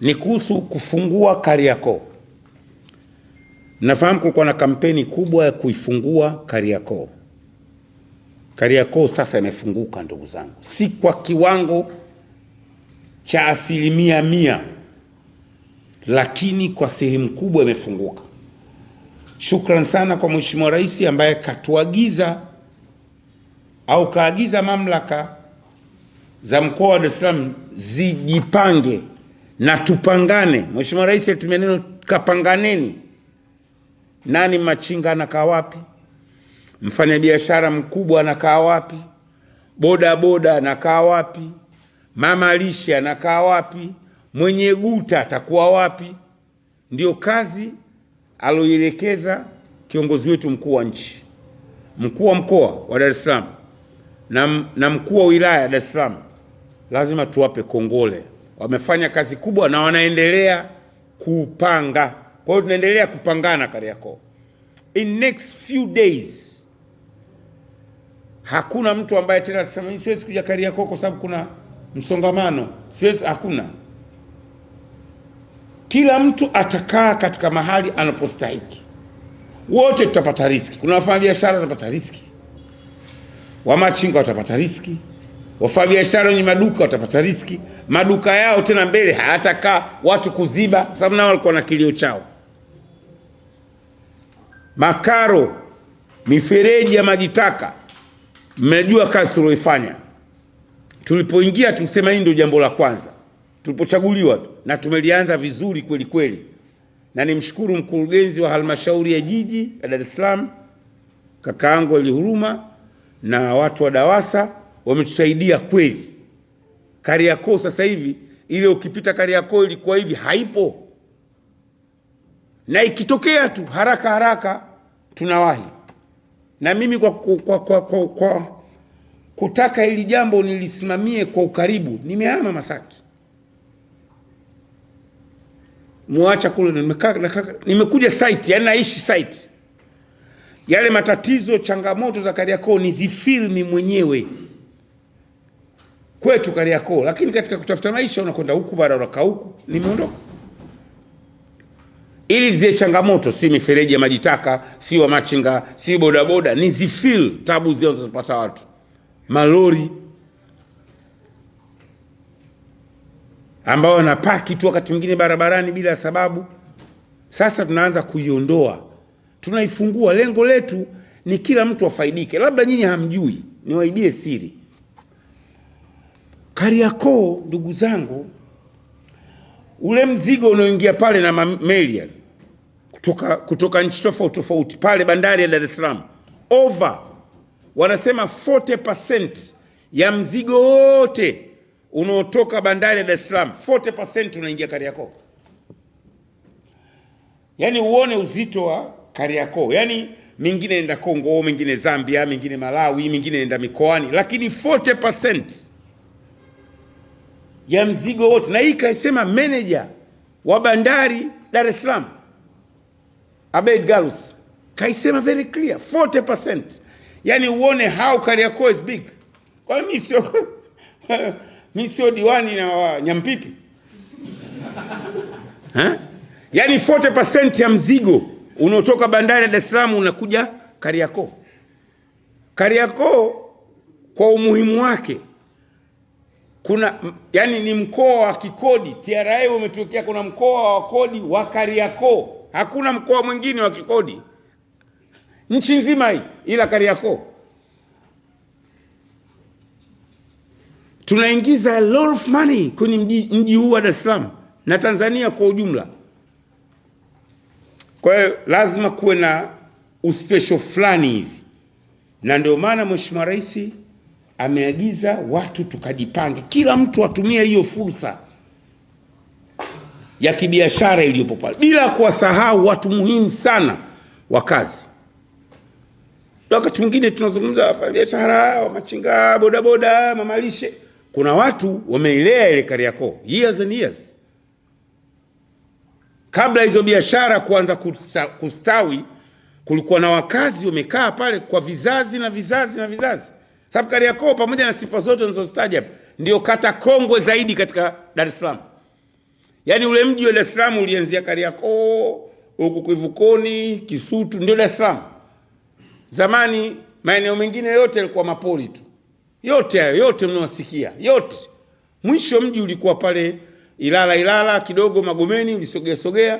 ni kuhusu kufungua Kariakoo. Nafahamu kulikuwa na kampeni kubwa ya kuifungua Kariakoo. Kariakoo sasa imefunguka ndugu zangu, si kwa kiwango cha 100%, lakini kwa sehemu kubwa imefunguka. Shukran sana kwa Mheshimiwa Rais ambaye katuagiza au kaagiza mamlaka za mkoa wa Dar es Salaam zijipange na tupangane. Mheshimiwa Rais alitumia neno kapanganeni. Nani machinga anakaa wapi? Mfanyabiashara mkubwa anakaa wapi? Boda boda anakaa wapi? Mama lishe anakaa wapi? Mwenye guta atakuwa wapi? Ndio kazi aloielekeza kiongozi wetu mkuu wa nchi, mkuu wa mkoa wa Dar es Salaam na mkuu wa wilaya ya Dar es Salaam. Lazima tuwape kongole, wamefanya kazi kubwa na wanaendelea kupanga. Kwa hiyo tunaendelea kupangana Kariakoo. In next few days hakuna mtu ambaye tena atasema siwezi kuja Kariakoo kwa sababu kuna msongamano, siwezi. Hakuna. Kila mtu atakaa katika mahali anapostahili. Wote tutapata riziki. Kuna wafanyabiashara watapata riziki, wamachinga watapata riziki, wafanyabiashara wenye maduka watapata riziki. Maduka yao tena mbele hayatakaa watu kuziba, sababu nao walikuwa na kilio chao. Makaro, mifereji ya maji taka, mmejua kazi tulioifanya. Tulipoingia tulisema hii ndio jambo la kwanza tulipochaguliwa tu, na tumelianza vizuri kweli kweli. Na nimshukuru mkurugenzi wa halmashauri ya jiji ya Dar es Salaam kakaangu Ali Huruma na watu wa DAWASA wametusaidia kweli. Kariakoo sasa hivi, ile ukipita Kariakoo ilikuwa hivi haipo, na ikitokea tu haraka haraka tunawahi. Na mimi kwa kutaka hili jambo nilisimamie kwa ukaribu, nimehama Masaki, muacha kule, nimekuja site, yani naishi site. Yale matatizo, changamoto za Kariakoo nizifilmi mwenyewe kwetu Kariakoo, lakini katika kutafuta maisha unakwenda huku bara unakaa huku. Nimeondoka ili zile changamoto, si mifereji ya maji taka, si wa machinga, si boda boda, nizifil tabu zinazopata watu, malori ambao wanapaki tu wakati mwingine barabarani bila sababu. Sasa tunaanza kuiondoa, tunaifungua. Lengo letu ni kila mtu afaidike. Labda nyinyi hamjui, niwaibie siri. Kariakoo ndugu zangu, ule mzigo unaoingia pale na meli kutoka nchi tofauti tofauti pale bandari ya Dar es Salaam, wanasema 40% ya mzigo wote unaotoka bandari ya Dar es Salaam, 40% unaingia Kariakoo. Yani uone uzito wa Kariakoo. Yani mingine inaenda Kongo, mingine Zambia, mingine Malawi, mingine inaenda mikoani, lakini 40% ya mzigo wote. Na hii kaisema manager wa bandari Dar es Salaam, Abed Galus, kaisema very clear, 40%. Yani uone how Kariakoo is big. Kwa mimi sio diwani na Nyampipi. Yani 40% ya mzigo unaotoka bandari ya Dar es Salaam unakuja Kariakoo. Kariakoo kwa umuhimu wake, yani ni mkoa wa kikodi. TRA umetokea, kuna mkoa wa kodi wa Kariakoo. Hakuna mkoa mwingine wa kikodi nchi nzima hii ila Kariakoo. Tunaingiza a lot of money kwenye mji huu wa Dar es Salaam na Tanzania kwa ujumla. Kwa hiyo lazima kuwe na uspecial fulani hivi, na ndio maana Mheshimiwa Rais ameagiza watu tukajipange, kila mtu atumie hiyo fursa ya kibiashara iliyopo pale, bila kuwasahau watu muhimu sana wa kazi. Wakati mwingine tunazungumza wafanyabiashara, wa machinga, boda boda, mama lishe. Kuna watu wameilea ile Kariakoo years and years. Kabla hizo biashara kuanza kustawi, kulikuwa na wakazi wamekaa pale kwa vizazi na vizazi na vizazi. Sababu Kariakoo pamoja na sifa zote nilizozitaja ndio kata kongwe zaidi katika Dar es Salaam. Yaani ule mji wa Dar es Salaam ulianzia Kariakoo, huko Kivukoni, Kisutu, ndio Dar es Salaam. Zamani maeneo mengine yote yalikuwa mapori tu. Yote hayo, yote mnawasikia, yote. Mwisho mji ulikuwa pale Ilala kidogo Magomeni ulisogea.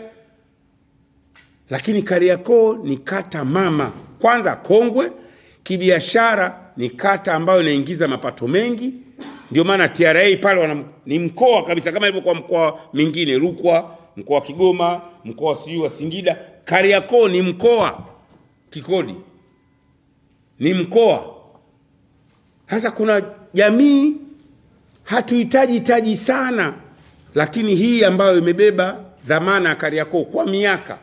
Lakini Kariakoo ni kata mama. Kwanza kongwe, kibiashara ni kata ambayo inaingiza mapato mengi. Ndio maana TRA pale ni mkoa kabisa kama ilivyokuwa mkoa mingine, Rukwa, mkoa wa Kigoma, mkoa wa Singida. Kariakoo ni mkoa kikodi. Ni mkoa. Sasa kuna jamii hatuhitaji sana, lakini hii ambayo imebeba dhamana ya Kariakoo kwa miaka,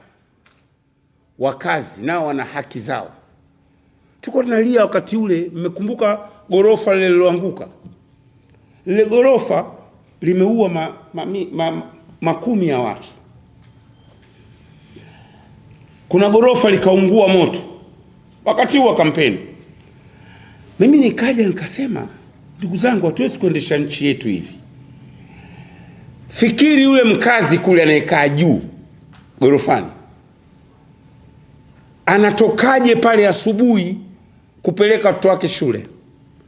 wakazi nao wana haki zao. Tuko tunalia wakati ule, mmekumbuka gorofa lile liloanguka. Lile gorofa limeua makumi ya watu. Kuna gorofa likaungua moto wakati wa kampeni. Mimi nikaja nikasema, ndugu zangu, hatuwezi kuendesha nchi yetu hivi. Fikiri yule mkazi kule anayekaa juu gorofani, anatokaje pale asubuhi kupeleka watoto wake shule,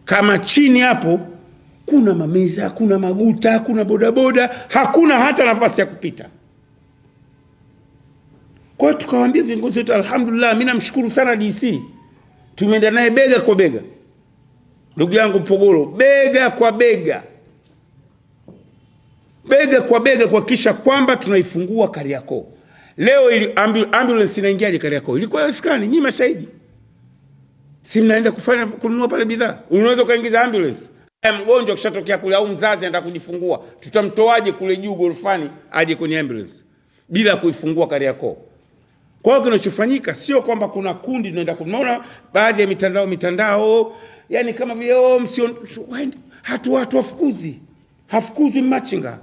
kama chini hapo kuna mameza, kuna maguta, kuna bodaboda, hakuna hata nafasi ya kupita. Kwa hiyo tukawaambia viongozi wetu, alhamdulillah, mimi namshukuru sana DC, tumeenda naye bega kwa bega. Ndugu yangu Pogolo, bega kwa bega kuhakikisha kwamba tunaifungua Kariakoo. Leo ili ambulance inaingiaje Kariakoo? Ilikuwa haiwezekani, nyinyi mashahidi. Si mnaenda kununua pale bidhaa, unaweza kaingiza ambulance. Mgonjwa kishatokea kule au mzazi anataka kujifungua, tutamtoaje kule juu gorofani aje kwenye ambulance bila kuifungua Kariakoo? Kwa hiyo kinachofanyika sio kwamba kuna kundi tunaenda kunaona baadhi ya mitandao yani kama vile watu hafukuzwi machinga,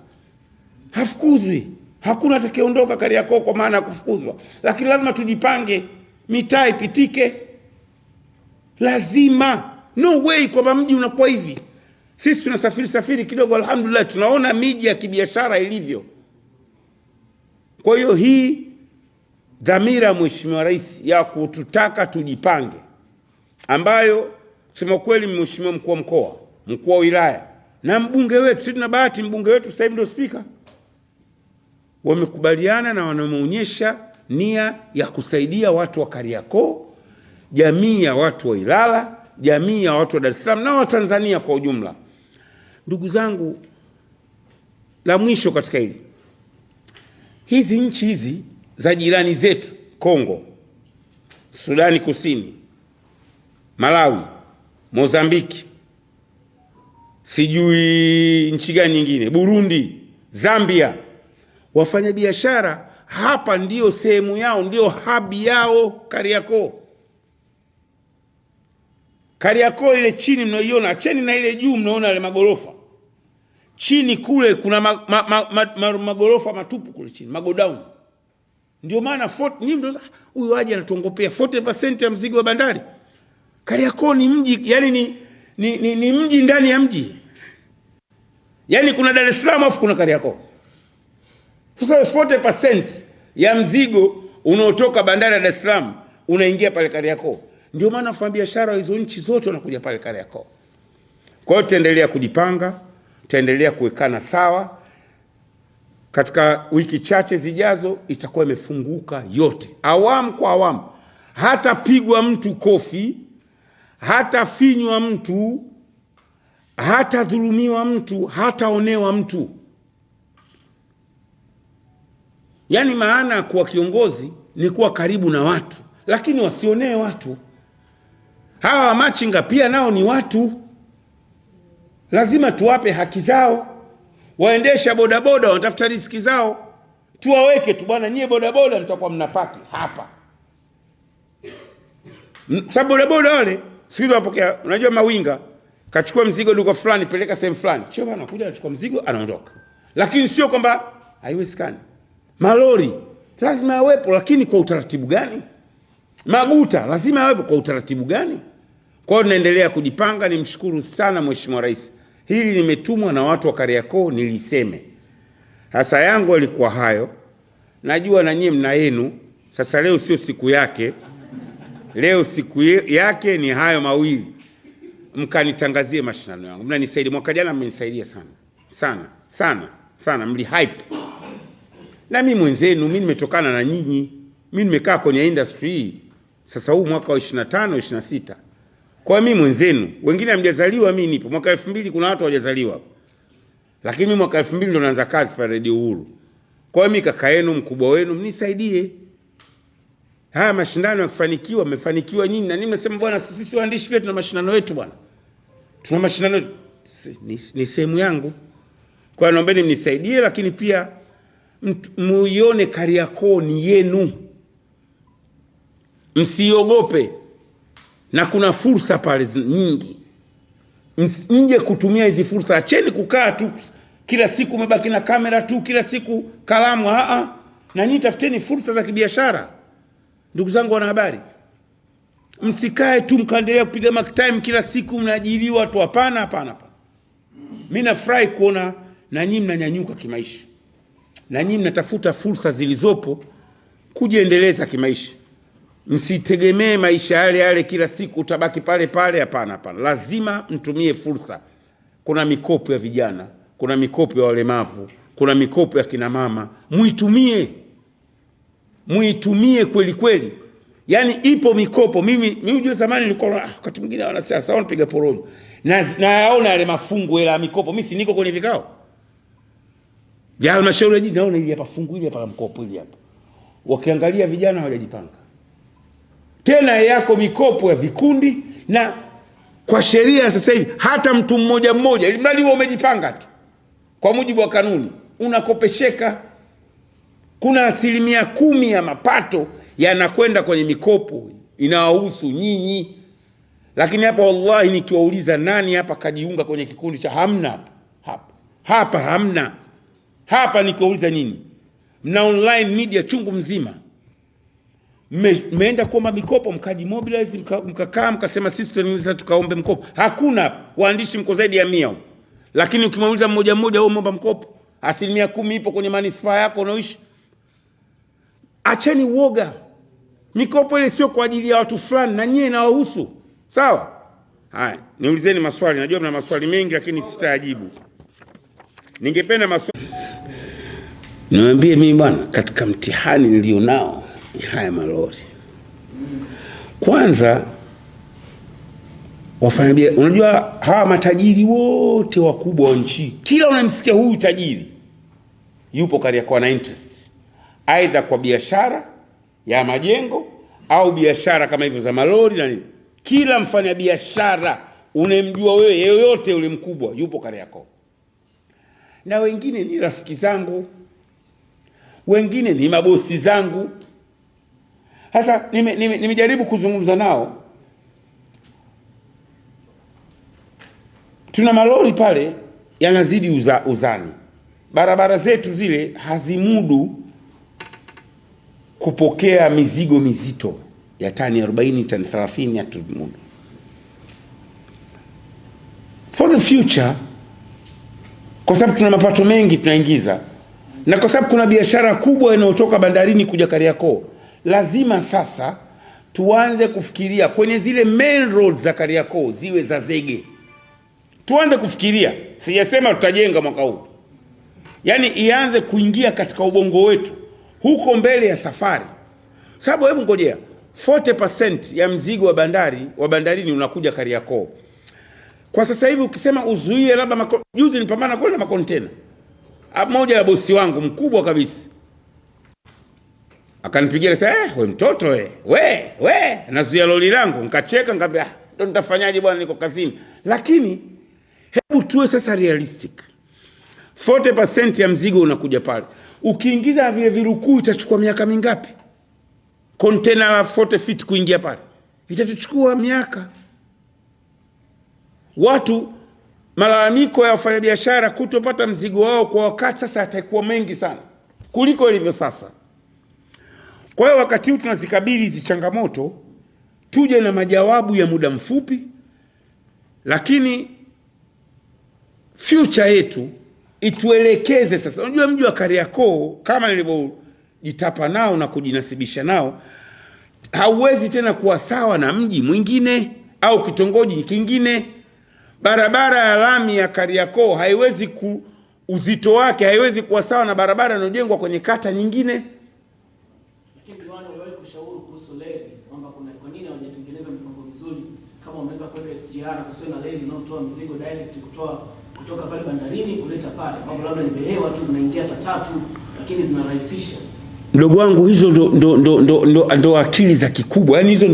hafukuzwi, hakuna atakayeondoka Kariakoo kwa maana ya kufukuzwa. Lakini lazima tujipange, mitaa ipitike, lazima. No way kwamba mji unakuwa hivi. Sisi tunasafiri kidogo, alhamdulillah, tunaona miji ya kibiashara ilivyo. Kwa hiyo hii dhamira ya Mheshimiwa Rais ya kututaka tujipange, ambayo kusema kweli Mheshimiwa mkuu wa mkoa, mkuu wa wilaya na mbunge wetu, sisi tuna bahati mbunge wetu sasa hivi ndio spika, wamekubaliana na wanamuonyesha nia ya kusaidia watu wa Kariakoo, jamii ya watu wa Ilala, jamii ya watu wa Dar es Salaam na wa Tanzania kwa ujumla. Ndugu zangu, la mwisho katika hili, hizi nchi hizi za jirani zetu, Kongo, Sudani Kusini, Malawi, Mozambiki, sijui nchi gani nyingine, Burundi, Zambia, wafanya biashara hapa ndio sehemu yao, ndio hub yao Kariakoo. Kariakoo ile chini mnaiona, acheni na ile juu mnaona ile magorofa. Chini kule kuna magorofa matupu kule chini, magodown. Ndio maana nyinyi ndio huyu aje anatuongopea 40% ya mzigo wa bandari. Kariakoo ni mji, yani ni mji ndani ya mji. Yani kuna Dar es Salaam afu kuna Kariakoo. Sasa 40% ya mzigo unaotoka bandari ya Dar es Salaam unaingia pale Kariakoo. Ndio maana wafanyabiashara hizo nchi zote wanakuja pale Kariakoo. Kwa hiyo tutaendelea kujipanga, tutaendelea kuwekana sawa. Katika wiki chache zijazo itakuwa imefunguka yote, awamu kwa awamu. Hata pigwa mtu kofi, hata finywa mtu, hata dhulumiwa mtu, hata onewa mtu. Yani maana kuwa kiongozi ni kuwa karibu na watu, lakini wasionee watu. Hawa machinga pia nao ni watu, lazima tuwape haki zao. Waendesha bodaboda wanatafuta riziki zao, tuwaweke tu, bwana nyie bodaboda mtakuwa mnapaki hapa. Sababu bodaboda wale sio wapokea, unajua mawinga kachukua mzigo duka fulani peleka sehemu fulani, choma anakuja anachukua mzigo anaondoka. Lakini sio kwamba haiwezekani. Malori lazima yawepo, lakini kwa utaratibu gani? Maguta lazima yawepo, kwa utaratibu gani? Kwa hiyo tunaendelea kujipanga. Nimshukuru sana Mheshimiwa Rais. Hili nimetumwa na watu wa Kariakoo niliseme. Hasa yangu alikuwa hayo. Najua na nyinyi mna yenu. Sasa leo sio siku yake. Leo siku yake ni hayo mawili. Mkanitangazie mashindano yangu. Mnanisaidia. Mwaka jana mmenisaidia sana. Sana, sana, sana. Mli hype. Na mimi mwenzenu, mimi nimetokana na nyinyi. Mimi nimekaa kwenye industry. Sasa huu mwaka wa 25, 26. Kwa mimi mwenzenu, wengine hamjazaliwa, mimi nipo. Mwaka 2000 kuna watu hawajazaliwa. Lakini mimi mwaka 2000 ndo naanza kazi pale Radio Uhuru. Kwa mimi kaka yenu, mkubwa wenu, mnisaidie. Haya mashindano yakifanikiwa, mmefanikiwa nyinyi, na ninyi mnasema bwana sisi waandishi pia tuna mashindano yetu bwana. Tuna mashindano, ni sehemu yangu. Kwa hiyo naombeni mnisaidie, lakini pia muione Kariakoo ni yenu. Msiogope. Na kuna fursa pale nyingi. Nje kutumia hizi fursa. Acheni kukaa tu kila siku umebaki na kamera tu, kila siku kalamu. Na nyinyi tafuteni fursa za kibiashara. Ndugu zangu wanahabari, msikae tu mkaendelea kupiga mark time kila siku mnaajiriwa tu. Hapana, hapana. Mimi nafurahi kuona na nyinyi mnanyanyuka kimaisha. Na nyinyi mnatafuta fursa zilizopo kujiendeleza kimaisha. Msitegemee maisha yale yale kila siku utabaki pale pale. Hapana, hapana. Lazima mtumie fursa. Kuna mikopo ya vijana, kuna mikopo ya walemavu, kuna mikopo ya kina mama. Muitumie kweli kweli. Yaani ipo mikopo. Mimi unajua zamani nilikuwa wakati mwingine wanasiasa wanapiga porojo. Na naona yale mafungu ya mikopo. Mimi si niko kwenye vikao vya halmashauri ya jiji, naona ile hapa fungu ile hapa la mkopo ile hapa. Wakiangalia vijana hawajajipanga. Tena yako mikopo ya vikundi, na kwa sheria sasa hivi hata mtu mmoja mmoja, ili mradi wewe umejipanga tu kwa mujibu wa kanuni, unakopesheka. Kuna 10% ya mapato yanakwenda kwenye mikopo inawahusu nyinyi. Lakini hapa wallahi nikiwauliza nani hapa kajiunga kwenye kikundi cha, hamna hapa hamna. Hapa nikiwauliza nyinyi, mna online media chungu mzima. Mmeenda kuomba mikopo, mkajimobilize, mkakaa mkasema sisi tunaweza tukaombe mkopo. Hakuna. Waandishi mko zaidi ya 100. Lakini ukimwuliza mmoja mmoja wewe umeomba mkopo, 10% ipo kwenye manispaa yako unaoishi. Acheni uoga. Mikopo ile sio kwa ajili ya watu fulani, na nyinyi inawahusu. Sawa? Haya, niulizeni maswali. Najua mna maswali mengi lakini sitayajibu. Ningependa maswali. Niwaambie mimi bwana, katika mtihani nilionao haya malori. Kwanza wafanyabiashara, unajua hawa matajiri wote wakubwa wa nchi, kila unamsikia huyu tajiri yupo Kariakoo na interest, aidha kwa biashara ya majengo au biashara kama hivyo za malori na nini. Kila mfanyabiashara unemjua wewe yeyote ule mkubwa yupo Kariakoo. Na wengine ni rafiki zangu, wengine ni mabosi zangu. Sasa nimejaribu kuzungumza nao. Tuna malori pale yanazidi uzani. Barabara zetu zile hazimudu kupokea mizigo mizito ya tani 40, tani 30 ya tumudu. For the future, kwa sababu tuna mapato mengi tunaingiza, na kwa sababu kuna biashara kubwa inayotoka bandarini kuja Kariakoo, lazima sasa tuanze kufikiria kwenye zile main roads za Kariakoo ziwe za zege. Tuanze kufikiria, sijasema tutajenga mwaka huu. Yaani ianze kuingia katika ubongo wetu huko mbele ya safari. Sababu hebu ngojea, 40% ya mzigo wa bandarini unakuja Kariakoo. Kwa sasa hivi ukisema uzuie labda juzi nipambana kule na makontena. Mmoja ya bosi wangu mkubwa kabisa akanipigia akasema, wewe mtoto we nazuia lori langu. Nikacheka nikamwambia ndo nitafanyaje bwana, niko kazini. Lakini hebu tuwe sasa realistic. 40% ya mzigo unakuja pale. Ukiingiza vile virukuu itachukua miaka mingapi? Container la 40 feet kuingia pale itachukua miaka. Watu, malalamiko ya wafanyabiashara kutopata mzigo wao kwa wakati sasa yatakuwa mengi sana kuliko ilivyo sasa. Kwa hiyo wakati huu tunazikabili hizi changamoto, tuje na majawabu ya muda mfupi, lakini future yetu ituelekeze sasa. Unajua mji wa Kariakoo kama nilivyojitapa nao na kujinasibisha nao, hauwezi tena kuwa sawa na mji mwingine au kitongoji kingine. Barabara ya lami ya Kariakoo haiwezi uzito wake haiwezi kuwa sawa na barabara inayojengwa kwenye kata nyingine. Lakini wale waliwahi kushauri kuhusu reli kwamba kwa nini hawajatengeneza mipango mizuri kama wameweza kuweka SGR kusiwe na reli inayotoa mizigo direct kutoka pale bandarini kuleta pale, kwamba labda ni behewa tu zinaingia tatatu lakini zinarahisisha. Ndugu wangu, hizo ndo akili za kikubwa, yani hizo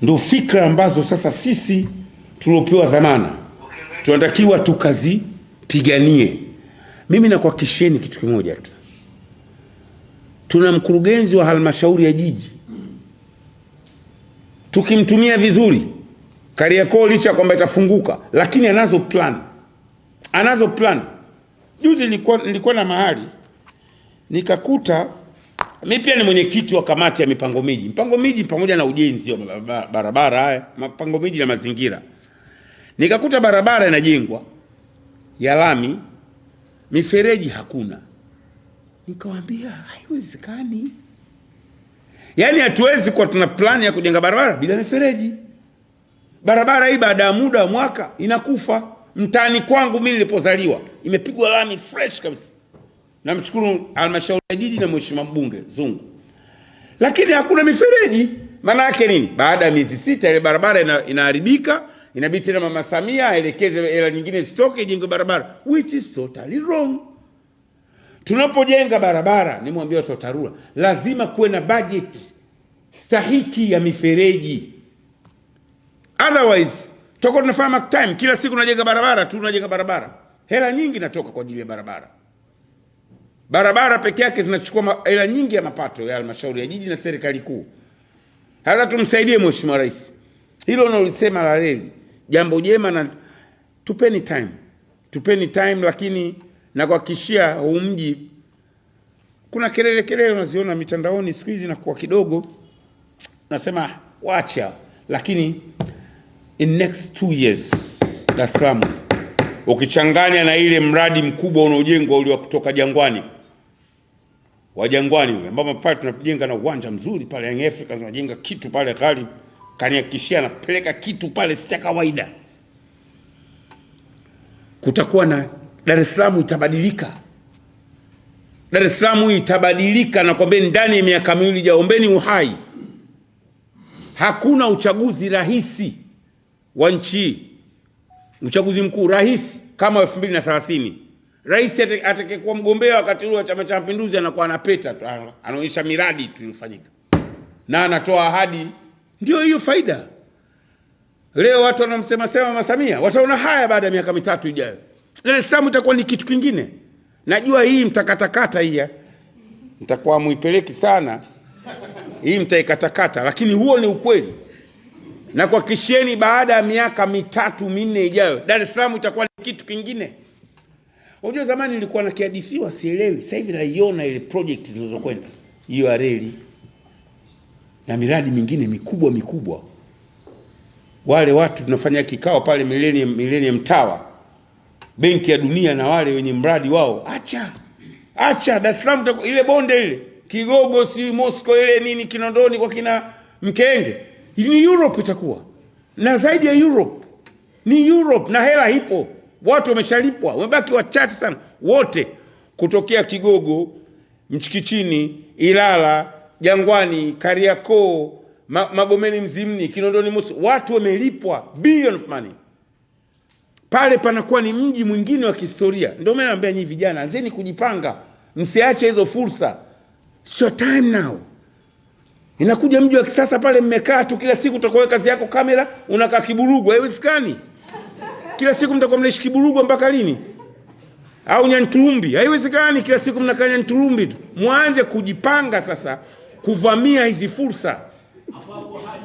ndo fikra ambazo sasa sisi tuliopewa dhamana tunatakiwa tukazipiganie. Mimi nakuhakikishieni kitu kimoja tu, tuna mkurugenzi wa halmashauri ya jiji, tukimtumia vizuri Kariakoo licha kwamba itafunguka, lakini anazo plan. Juzi nilikuwa na mahali nikakuta, mimi pia ni mwenyekiti wa kamati ya mipango miji pamoja na ujenzi wa barabara haya, mipango miji na mazingira. Nikakuta barabara inajengwa ya lami, mifereji hakuna. Nikawaambia haiwezekani. Yaani hatuwezi kwa tuna plani ya kujenga barabara bila mifereji. Barabara hii baada ya muda wa mwaka inakufa. Mtaani kwangu mimi nilipozaliwa imepigwa lami fresh kabisa. Namshukuru halmashauri ya jiji na mheshimiwa mbunge Zungu. Lakini hakuna mifereji. Maana yake nini? Baada ya miezi 6 ile barabara inaharibika, inabidi tena Mama Samia aelekeze hela nyingine stoke ijengwe barabara, which is totally wrong. Tunapojenga barabara, nimwambia watu wa TARURA, lazima kuwe na budget stahiki ya mifereji. Otherwise, toko tunafanya mark time, kila siku tunajenga barabara. Hela nyingi natoka kwa ajili ya barabara. Barabara peke yake zinachukua hela nyingi ya mapato ya halmashauri ya jiji na serikali kuu. Sasa tumsaidie Mheshimiwa Rais. Hilo unalisema la reli, jambo jema, na tupeni time, lakini na kuhakikishia huu mji kuna kelele unaziona mitandaoni siku hizi na kwa kidogo nasema wacha, lakini in next 2 years Dar es Salaam ukichanganya na ile mradi mkubwa unaojengwa ule wa kutoka Jangwani ule ambapo pale tunajenga na uwanja mzuri pale Young Africa, tunajenga kitu pale kali, kanihakikishia napeleka kitu pale si cha kawaida. Kutakuwa na Dar es Salaam itabadilika. Dar es Salaam itabadilika na kwambeni ndani ya miaka miwili jaombeni uhai. Hakuna uchaguzi rahisi wa nchi, uchaguzi mkuu rahisi kama 2030. Rais atakayekuwa mgombea wakati ule wa Chama cha Mapinduzi anakuwa anapeta tu, anaonyesha miradi tu iliyofanyika na anatoa ahadi. Ndio hiyo faida. Leo watu wanamsema Mama Samia, wataona haya baada ya miaka 3 ijayo. Dar es Salaam itakuwa ni kitu kingine. Najua hii mtakatakata hii. Mtakuwa muipeleki sana. Hii mtaikatakata, lakini huo ni ukweli. Na kwa kisheni baada ya miaka 3-4 ijayo, Dar es Salaam itakuwa ni kitu kingine. Unajua zamani nilikuwa nakihadithiwa sielewi. Sasa hivi naiona ile project zinazokwenda. Hiyo ya reli na miradi mingine mikubwa. Wale watu tunafanya kikao pale Millennium Tower, Benki ya Dunia na wale wenye mradi wao, acha Dar es Salaam ile bonde ile Kigogo si Moscow ile nini Kinondoni kwa kina Mkenge, ni Europe itakuwa. Na zaidi ya Europe ni Europe, na hela ipo, watu wameshalipwa, wamebaki wachache sana. Wote kutokea Kigogo, Mchikichini, Ilala, Jangwani, Kariakoo, Magomeni, Mzimni, Kinondoni, Mosi, watu wamelipwa billion of money. Pale panakuwa ni mji mwingine wa kihistoria. Ndio mimi naambia nyinyi vijana, anzeni kujipanga, msiache hizo fursa. Sio time now. Inakuja mji wa kisasa pale, mmekaa tu kila siku, utakoe kazi yako kamera, unakaa Kiburugu, haiwezekani. Kila siku mtakuwa mnaishi Kiburugu mpaka lini? Au Nyanturumbi, haiwezekani kila siku mnakaa Nyanturumbi tu. Mwanze kujipanga sasa kuvamia hizi fursa. Hapo haji